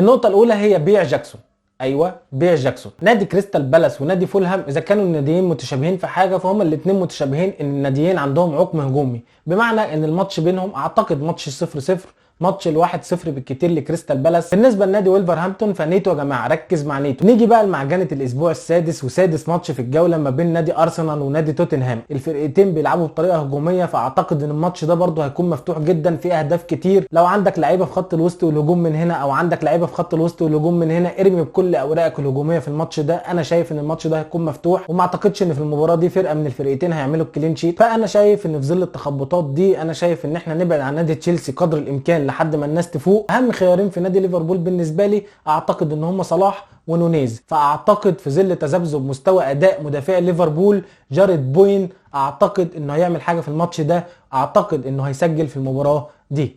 النقطه الاولى هي بيع جاكسون. ايوه بيع جاكسون. نادي كريستال بالاس ونادي فولهام اذا كانوا الناديين متشابهين في حاجه فهم الاثنين متشابهين ان الناديين عندهم عقم هجومي، بمعنى ان الماتش بينهم اعتقد ماتش 0-0، ماتش ال1-0 بالكتير لكريستال بالاس. بالنسبه لنادي ولفرهامبتون فنيتو يا جماعه ركز مع نيتو. نيجي بقى لمعجنه الاسبوع السادس وسادس ماتش في الجوله ما بين نادي ارسنال ونادي توتنهام. الفرقتين بيلعبوا بطريقه هجوميه، فاعتقد ان الماتش ده برده هيكون مفتوح جدا في اهداف كتير. لو عندك لعيبه في خط الوسط والهجوم من هنا او عندك لعيبه في خط الوسط والهجوم من هنا، ارمي بكل اوراقك الهجوميه في الماتش ده. انا شايف ان الماتش ده هيكون مفتوح، وما اعتقدش ان في المباراه دي فرقه من الفرقتين هيعملوا الكلين شيت. فانا شايف ان في ظل التخبطات دي انا شايف ان احنا نبعد عن نادي تشيلسي قدر الامكان لحد ما الناس تفوق. اهم خيارين في نادي ليفربول بالنسبه لي اعتقد ان هم صلاح ونونيز. فاعتقد في ظل تذبذب مستوى اداء مدافع ليفربول جاريد بوين اعتقد انه هيعمل حاجه في الماتش ده، اعتقد انه هيسجل في المباراه دي.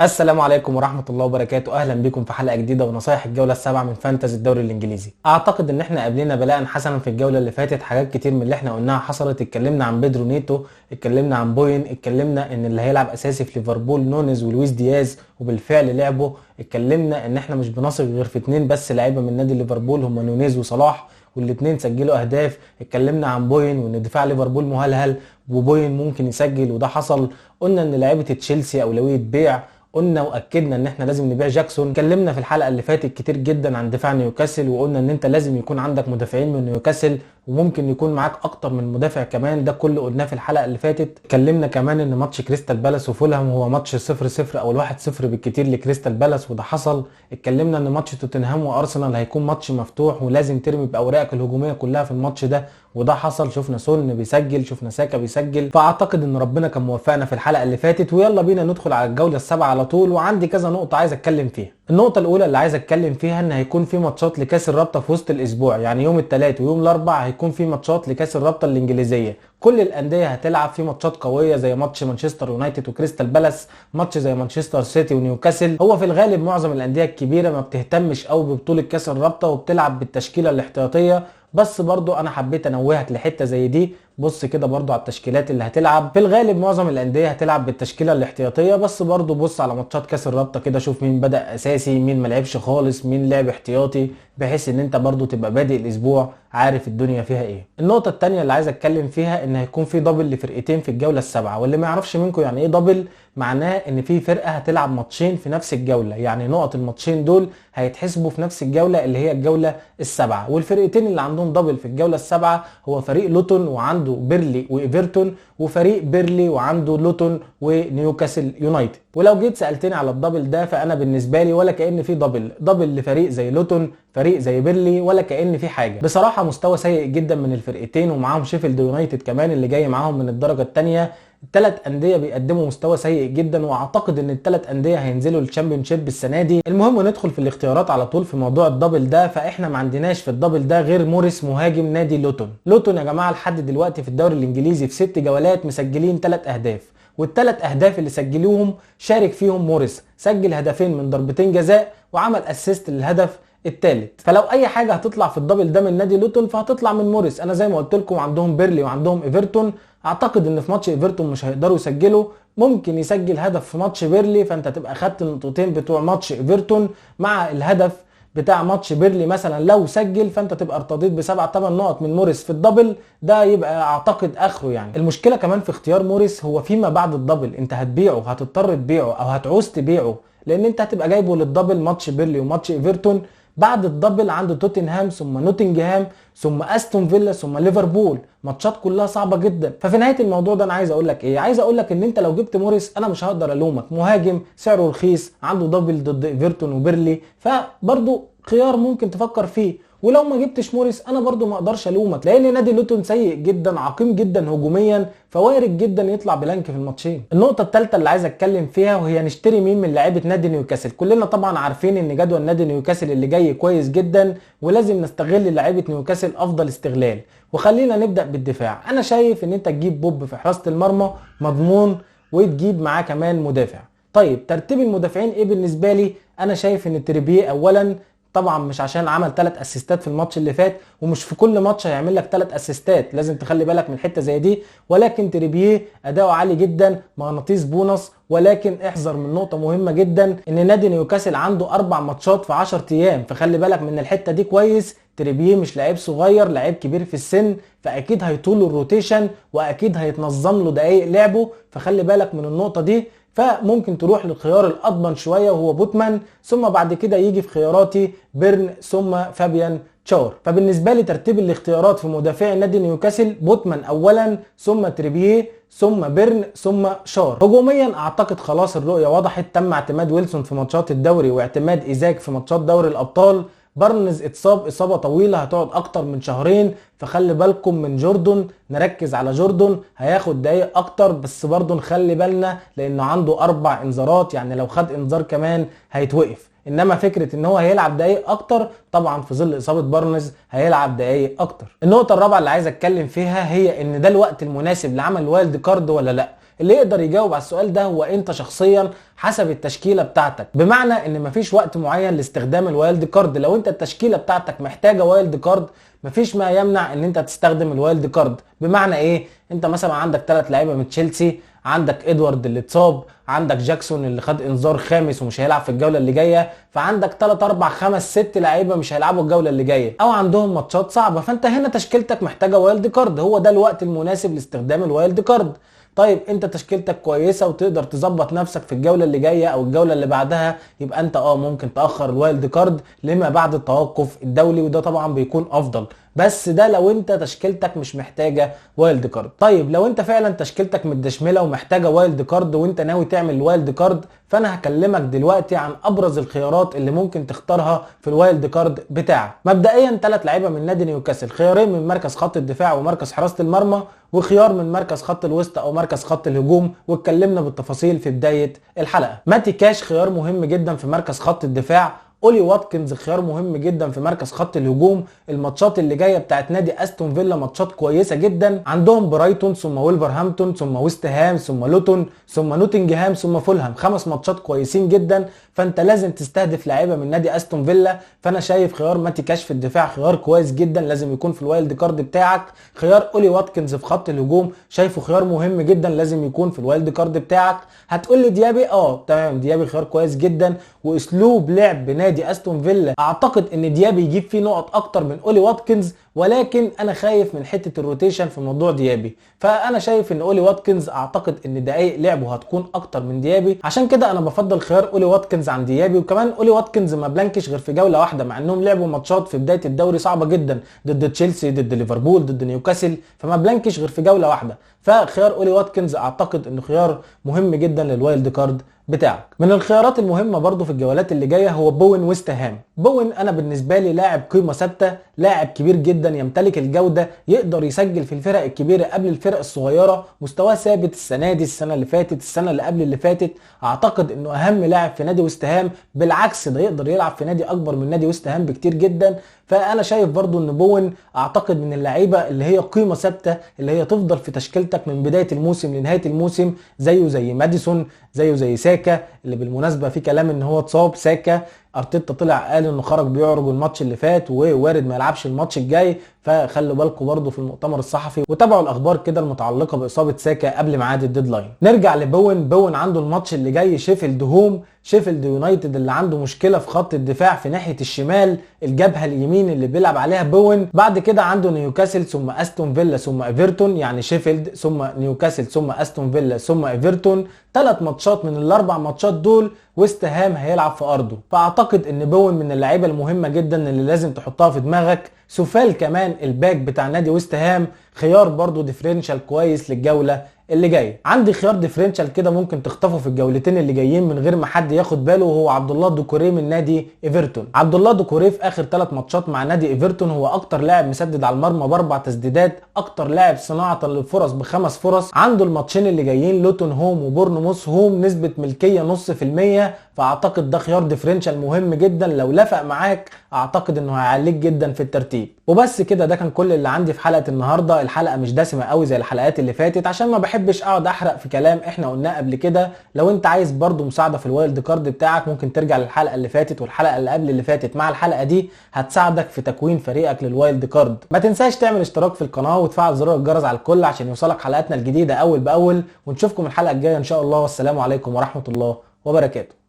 السلام عليكم ورحمة الله وبركاته. اهلا بكم في حلقة جديدة ونصايح الجولة السابعة من فانتزي الدوري الانجليزي. اعتقد ان احنا قابلنا بلاء حسنا في الجولة اللي فاتت، حاجات كتير من اللي احنا قلناها حصلت. اتكلمنا عن بيدرو نيتو، اتكلمنا عن بوين، اتكلمنا ان اللي هيلعب اساسي في ليفربول نونيز ولويس دياز وبالفعل لعبوا. اتكلمنا ان احنا مش بنثق غير في اتنين بس لعيبة من نادي ليفربول هم نونيز وصلاح، والاثنين سجلوا اهداف. اتكلمنا عن بوين وان دفاع ليفربول مهلهل وبوين ممكن يسجل وده حصل. قلنا ان لعيبة تشيلسي اولوية بيع، قلنا واكدنا ان احنا لازم نبيع جاكسون. اتكلمنا في الحلقه اللي فاتت كتير جدا عن دفاع نيوكاسل وقلنا ان انت لازم يكون عندك مدافعين من نيوكاسل وممكن يكون معاك اكتر من مدافع كمان، ده كله قلناه في الحلقه اللي فاتت. اتكلمنا كمان ان ماتش كريستال بالاس وفولهام هو ماتش 0-0 او 1-0 بالكتير لكريستال بالاس وده حصل. اتكلمنا ان ماتش توتنهام وارسنال هيكون ماتش مفتوح ولازم ترمي باوراقك الهجوميه كلها في الماتش ده وده حصل. شفنا سون بيسجل، شفنا ساكا بيسجل، فاعتقد ان ربنا كان موفقنا في الحلقه اللي فاتت. ويلا بينا ندخل على الجوله السابعه على طول، وعندي كذا نقطه عايز اتكلم فيها. النقطه الاولى اللي عايز اتكلم فيها ان هيكون في ماتشات لكاس الرابطه في وسط الاسبوع، يعني يوم الثلاث ويوم الاربع هيكون في ماتشات لكاس الرابطه الانجليزيه. كل الانديه هتلعب في ماتشات قويه زي ماتش مانشستر يونايتد وكريستال بالاس، ماتش زي مانشستر سيتي ونيوكاسل. هو في الغالب معظم الانديه الكبيره ما بتهتمش قوي ببطوله كاس الرابطه وبتلعب بالتشكيله الاحتياطيه، بس برضو انا حبيت انوهك لحته زي دي. بص كده برضو على التشكيلات اللي هتلعب. في الغالب معظم الانديه هتلعب بالتشكيله الاحتياطيه، بس برضو بص على ماتشات كاس الرابطه كده، شوف مين بدا اساسي، مين ما لعبش خالص، مين لعب احتياطي، بحيث ان انت برضو تبقى بادئ الاسبوع عارف الدنيا فيها ايه. النقطه الثانيه اللي عايز اتكلم فيها ان هيكون في دبل لفرقتين في الجوله السابعه، واللي ما يعرفش منكم يعني ايه دبل، معناه ان في فرقه هتلعب ماتشين في نفس الجوله، يعني نقط الماتشين دول هيتحسبوا في نفس الجوله اللي هي الجوله السابعه. والفرقتين اللي عندهم دبل في الجوله السابعه هو فريق لوتون وعنده بيرلي وايفرتون، وفريق بيرلي وعنده لوتون ونيوكاسل يونايتد. ولو جيت سالتني على الدبل ده فانا بالنسبه لي ولا كأن في دبل لفريق زي لوتون، فريق زي بيرلي، ولا كأن في حاجه. بصراحه مستوى سيء جدا من الفرقتين، ومعاهم شيفيلد يونايتد كمان اللي جاي معاهم من الدرجه الثانيه. الثلاث انديه بيقدموا مستوى سيء جدا، واعتقد ان الثلاث انديه هينزلوا الشامبيونشيب السنه دي. المهم ندخل في الاختيارات على طول في موضوع الدبل ده. فاحنا ما عندناش في الدبل ده غير موريس مهاجم نادي لوتون يا جماعه لحد دلوقتي في الدوري الانجليزي في 6 جولات مسجلين 3 اهداف، والثلاث اهداف اللي سجلوهم شارك فيهم موريس، سجل هدفين من ضربتين جزاء وعمل اسيست للهدف الثالث. فلو اي حاجه هتطلع في الدبل ده من نادي لوتون فهتطلع من موريس. انا زي ما قلت لكم عندهم بيرلي وعندهم ايفرتون، اعتقد ان في ماتش ايفرتون مش هيقدروا يسجلوا، ممكن يسجل هدف في ماتش بيرلي، فانت تبقى خدت النقطتين بتوع ماتش ايفرتون مع الهدف بتاع ماتش بيرلي مثلا. لو سجل فانت تبقى ارتضيت ب7-8 نقط من موريس في الدبل ده، يبقى اعتقد اخره يعني. المشكله كمان في اختيار موريس هو فيما بعد الدبل انت هتبيعه، هتضطر تبيعه او هتعوز تبيعه، لان انت هتبقى جايبه للدبل ماتش بيرلي وماتش ايفرتون. بعد الدبل عنده توتنهام ثم نوتنجهام ثم استون فيلا ثم ليفربول، ماتشات كلها صعبه جدا. ففي نهايه الموضوع ده انا عايز اقول لك ايه، عايز اقول لك ان انت لو جبت موريس انا مش هقدر الومك، مهاجم سعره رخيص عنده دبل ضد ايفرتون وبيرلي، فبرضه خيار ممكن تفكر فيه. ولو ما جبتش موريس انا برضو ما اقدرش الومك، لان نادي لوتون سيء جدا، عقيم جدا هجوميا، فوارد جدا يطلع بلانك في الماتشين. النقطه الثالثه اللي عايز اتكلم فيها وهي نشتري مين من لعيبه نادي نيوكاسل. كلنا طبعا عارفين ان جدول نادي نيوكاسل اللي جاي كويس جدا، ولازم نستغل لعيبه نيوكاسل افضل استغلال. وخلينا نبدا بالدفاع. انا شايف ان انت تجيب بوب في حراسه المرمى مضمون، وتجيب معاه كمان مدافع. طيب ترتيب المدافعين ايه بالنسبه لي؟ انا شايف ان تريبيه اولا، طبعا مش عشان عمل 3 اسيستات في الماتش اللي فات، ومش في كل ماتش هيعمل لك 3 اسيستات، لازم تخلي بالك من حته زي دي. ولكن تريبيه اداؤه عالي جدا، مغناطيس بونص. ولكن احذر من نقطه مهمه جدا، ان نادي نيوكاسل عنده 4 ماتشات في 10 ايام، فخلي بالك من الحته دي كويس. تريبيه مش لعيب صغير، لعيب كبير في السن، فاكيد هيطول الروتيشن واكيد هيتنظم له دقايق لعبه، فخلي بالك من النقطه دي. فممكن تروح للخيار الاضمن شويه وهو بوتمان، ثم بعد كده يجي في خياراتي بيرن ثم فابيان شار. فبالنسبه لي ترتيب الاختيارات في مدافعي نادي نيوكاسل: بوتمان اولا، ثم تريبيه، ثم بيرن، ثم شار. هجوميا اعتقد خلاص الرؤيه وضحت، تم اعتماد ويلسون في ماتشات الدوري واعتماد ايزاك في ماتشات دوري الابطال. بارنز اتصاب اصابه طويله هتقعد اكتر من شهرين، فخلي بالكم من جوردون، نركز على جوردون، هياخد دقايق اكتر، بس برضه نخلي بالنا لانه عنده 4 انذارات، يعني لو خد انذار كمان هيتوقف. انما فكره ان هو هيلعب دقايق اكتر، طبعا في ظل اصابه بارنز هيلعب دقايق اكتر. النقطه الرابعه اللي عايز اتكلم فيها هي ان ده الوقت المناسب لعمل وايلد كارد ولا لا. اللي يقدر يجاوب على السؤال ده هو انت شخصيا حسب التشكيله بتاعتك، بمعنى ان مفيش وقت معين لاستخدام الوايلد كارد. لو انت التشكيله بتاعتك محتاجه وايلد كارد، مفيش ما يمنع ان انت تستخدم الوايلد كارد. بمعنى ايه؟ انت مثلا عندك 3 لعيبه من تشيلسي، عندك ادوارد اللي اتصاب، عندك جاكسون اللي خد انذار خامس ومش هيلعب في الجوله اللي جايه، فعندك 3 4 5 6 لعيبه مش هيلعبوا الجوله اللي جايه او عندهم ماتشات صعبه، فانت هنا تشكيلتك محتاجه وايلد كارد، هو ده الوقت المناسب لاستخدام الوايلد كارد. طيب انت تشكيلتك كويسه وتقدر تظبط نفسك في الجوله اللي جايه او الجوله اللي بعدها، يبقى انت ممكن تاخر الوايلد كارد لما بعد التوقف الدولي، وده طبعا بيكون افضل. بس ده لو انت تشكيلتك مش محتاجه وايلد كارد. طيب لو انت فعلا تشكيلتك متدشمله ومحتاجه وايلد كارد وانت ناوي تعمل وايلد كارد، فانا هكلمك دلوقتي عن ابرز الخيارات اللي ممكن تختارها في الوايلد كارد بتاعك. مبدئيا 3 لعيبه من نادي نيوكاسل، خيارين من مركز خط الدفاع ومركز حراسه المرمى، وخيار من مركز خط الوسط او مركز خط الهجوم، واتكلمنا بالتفاصيل في بدايه الحلقه. ماتي كاش خيار مهم جدا في مركز خط الدفاع، اولي واتكنز خيار مهم جدا في مركز خط الهجوم. الماتشات اللي جايه بتاعت نادي استون فيلا ماتشات كويسه جدا، عندهم برايتون ثم ويلفرهامبتون ثم ويست هام ثم لوتون ثم نوتنجهام ثم فولهام، 5 ماتشات كويسين جدا، فانت لازم تستهدف لعيبه من نادي استون فيلا. فانا شايف خيار ماتي كاش في الدفاع خيار كويس جدا، لازم يكون في الوايلد كارد بتاعك. خيار اولي واتكنز في خط الهجوم شايفه خيار مهم جدا، لازم يكون في الوايلد كارد بتاعك. هتقول لي ديابي، تمام، ديابي خيار كويس جدا، واسلوب لعب نادي استون فيلا اعتقد ان ديابي يجيب فيه نقط اكتر من اولي واتكنز، ولكن انا خايف من حته الروتيشن في موضوع ديابي. فانا شايف ان اولي واتكنز اعتقد ان دقائق لعبه هتكون اكتر من ديابي، عشان كده انا بفضل خيار اولي واتكنز عن ديابي. وكمان اولي واتكنز ما بلانكش غير في جوله واحده، مع انهم لعبوا ماتشات في بدايه الدوري صعبه جدا ضد تشيلسي، ضد ليفربول، ضد نيوكاسل، فما بلانكش غير في جوله واحده. فخيار اولي واتكنز اعتقد انه خيار مهم جدا للوايلد كارد بتاعك. من الخيارات المهمه برضو في الجولات اللي جايه هو بوين ويست هام. بوين انا بالنسبه لي لاعب قيمه ثابته، لاعب كبير جدا يمتلك الجوده، يقدر يسجل في الفرق الكبيره قبل الفرق الصغيره، مستواه ثابت السنه دي، السنه اللي فاتت، السنه اللي قبل اللي فاتت. اعتقد انه اهم لاعب في نادي ويست هام، بالعكس ده يقدر يلعب في نادي اكبر من نادي ويست هام بكتير جدا. فانا شايف برضو ان بوين اعتقد من اللعيبه اللي هي قيمه ثابته، اللي هي تفضل في تشكيلتك من بدايه الموسم لنهايه الموسم، زيه زي ماديسون، زيه زي ساكا، اللي بالمناسبه في كلام ان هو اتصاب. ساكا ارتيتا طلع قال انه خرج بيعرج الماتش اللي فات ووارد ما يلعبش الماتش الجاي، فخلوا بالكم برضو في المؤتمر الصحفي وتابعوا الاخبار كده المتعلقه باصابه ساكا قبل ميعاد الديدلاين. نرجع لبوين. بوين عنده الماتش اللي جاي شيفيلد هوم، شيفيلد يونايتد اللي عنده مشكله في خط الدفاع في ناحيه الشمال، الجبهه اليمين اللي بيلعب عليها بوين. بعد كده عنده نيوكاسل ثم استون فيلا ثم ايفرتون، يعني شيفيلد ثم نيوكاسل ثم استون فيلا ثم ايفرتون. 3 ماتشات من ال4 ماتشات دول ويست هام هيلعب في ارضه، فاعتقد ان بوين من اللعيبه المهمه جدا اللي لازم تحطها في دماغك. سوفال كمان الباك بتاع نادي ويست هام خيار برضو ديفرنشال كويس للجوله اللي جاي. عندي خيار ديفرنشال كده ممكن تخطفه في الجولتين اللي جايين من غير ما حد ياخد باله، وهو عبد الله دوكوري من نادي ايفرتون. عبد الله دوكوري في اخر 3 ماتشات مع نادي ايفرتون هو اكتر لاعب مسدد على المرمى ب4 تسديدات، اكتر لاعب صناعه للفرص ب5 فرص. عنده الماتشين اللي جايين لوتون هوم وبورنموث هوم، نسبه ملكيه نص في المية، فاعتقد ده خيار ديفرنشال مهم جدا، لو لفق معاك اعتقد انه هيعليك جدا في الترتيب. وبس كده، ده كان كل اللي عندي في حلقه النهارده. الحلقه مش دسمه قوي زي الحلقات اللي فاتت عشان ما بحبش بحبش اقعد احرق في كلام احنا قلناه قبل كده. لو انت عايز برضو مساعده في الوايلد كارد بتاعك ممكن ترجع للحلقه اللي فاتت والحلقه اللي قبل اللي فاتت مع الحلقه دي، هتساعدك في تكوين فريقك للوايلد كارد. ما تنساش تعمل اشتراك في القناه وتفعل زرار الجرس على الكل عشان يوصلك حلقاتنا الجديده اول باول، ونشوفكم الحلقه الجايه ان شاء الله. والسلام عليكم ورحمه الله وبركاته.